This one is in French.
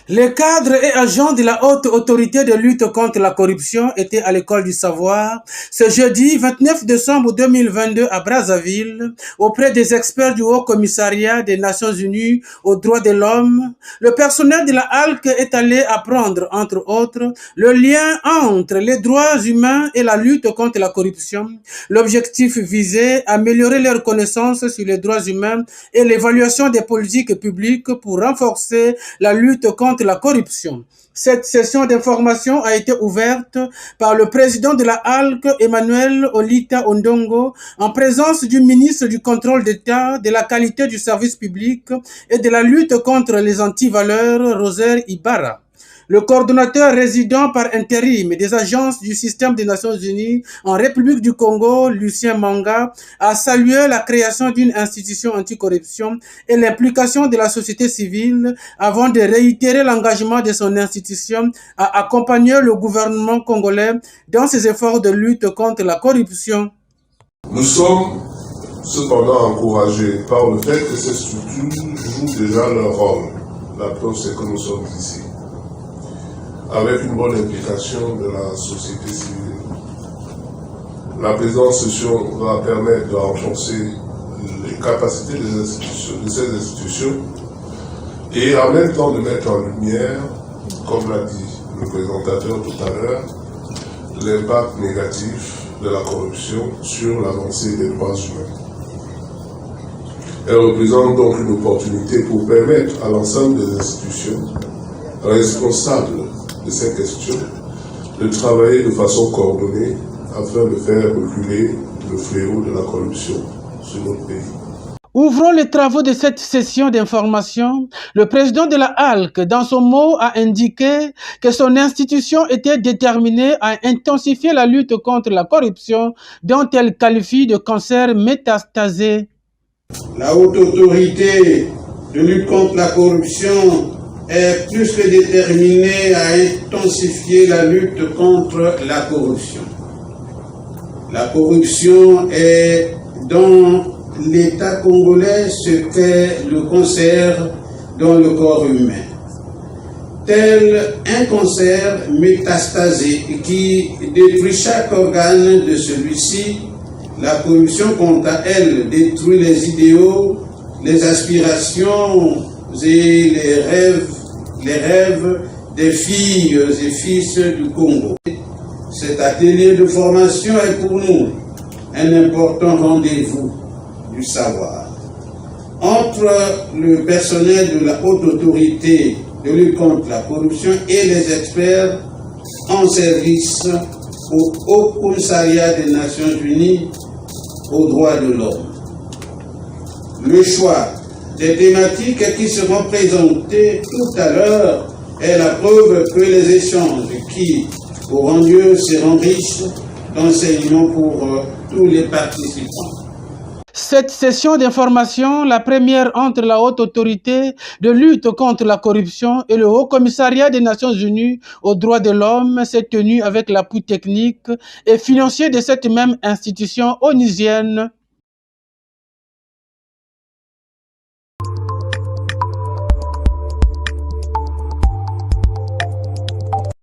Les cadres et agents de la haute autorité de lutte contre la corruption étaient à l'école du savoir ce jeudi 29 décembre 2022 à Brazzaville auprès des experts du Haut Commissariat des Nations Unies aux droits de l'homme. Le personnel de la HALC est allé apprendre, entre autres, le lien entre les droits humains et la lutte contre la corruption. L'objectif visait à améliorer leurs connaissances sur les droits humains et l'évaluation des politiques publiques pour renforcer la lutte contre la corruption. Cette session d'information a été ouverte par le président de la HALC, Emmanuel Olita Ondongo, en présence du ministre du Contrôle d'État, de la qualité du service public et de la lutte contre les antivaleurs, Rosaire Ibarra. Le coordonnateur résident par intérim des agences du système des Nations Unies en République du Congo, Lucien Manga, a salué la création d'une institution anticorruption et l'implication de la société civile avant de réitérer l'engagement de son institution à accompagner le gouvernement congolais dans ses efforts de lutte contre la corruption. Nous sommes cependant encouragés par le fait que ces structures jouent déjà leur rôle. La preuve, c'est que nous sommes ici, avec une bonne implication de la société civile. La présence session va permettre de renforcer les capacités de ces institutions et en même temps de mettre en lumière, comme l'a dit le présentateur tout à l'heure, l'impact négatif de la corruption sur l'avancée des droits humains. Elle représente donc une opportunité pour permettre à l'ensemble des institutions responsables de ces questions de travailler de façon coordonnée afin de faire reculer le fléau de la corruption sur notre pays. Ouvrons les travaux de cette session d'information. Le président de la HALC, dans son mot, a indiqué que son institution était déterminée à intensifier la lutte contre la corruption, dont elle qualifie de cancer métastasé. La haute autorité de lutte contre la corruption est plus que déterminée à intensifier la lutte contre la corruption. La corruption est dans l'État congolais ce qu'est le cancer dans le corps humain. Tel un cancer métastasé qui détruit chaque organe de celui-ci, la corruption, quant à elle, détruit les idéaux, les aspirations et les rêves des filles et fils du Congo. Cet atelier de formation est pour nous un important rendez-vous du savoir. Entre le personnel de la haute autorité de lutte contre la corruption et les experts en service au Haut Commissariat des Nations Unies aux droits de l'homme. Le choix des thématiques qui seront présentées tout à l'heure est la preuve que les échanges qui auront lieu seront riches d'enseignements pour tous les participants. Cette session d'information, la première entre la haute autorité de lutte contre la corruption et le Haut Commissariat des Nations Unies aux droits de l'homme, s'est tenue avec l'appui technique et financier de cette même institution onusienne.